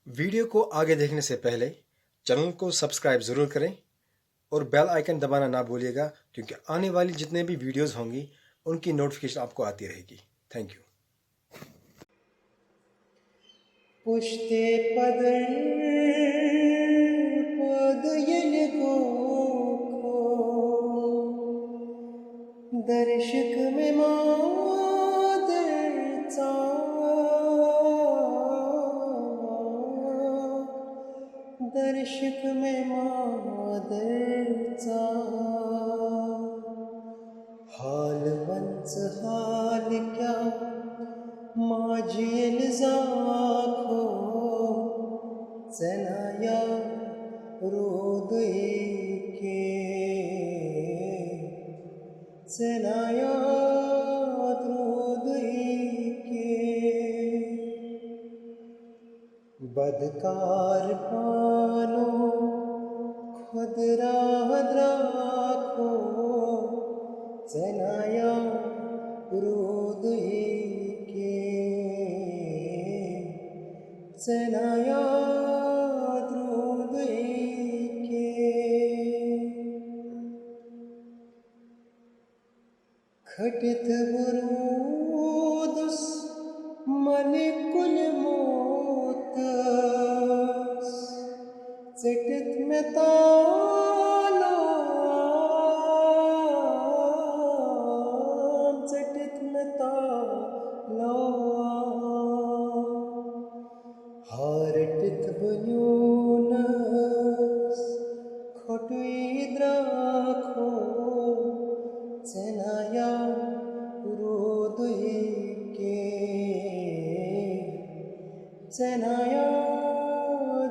Video को आगे देखने से पहले चैनल को सब्सक्राइब ज़रूर करें और बेल आइकन दबाना ना भूलिएगा, क्योंकि आने वाली जितने भी वीडियोस होंगी उनकी नोटिफिकेशन आपको आती रहेगी। Thank you. पुष्टे पदर पद येलगो दर्शक में मादरचा दर्शक में मादरचा हाल वंच हाल क्या माझी एलजाखो चनाया रोदईके चनाया रोदईके बदकार पानो खुद राहत राखो चनाया रोदईके चनाया रोदईके खटित वरोदस मलिकुल मोतस चटित में तालाम चटित में तालाम हारटित बन्योनस खटुई द्राखो चनाया रोदईके चनाया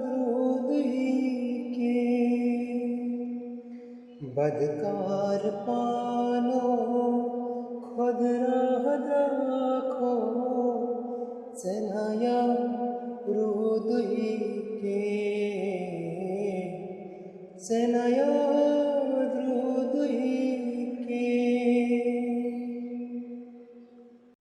रोदईके बदकार पानो खुद राहत राखो चनाया रोदईके चनाया रोदईके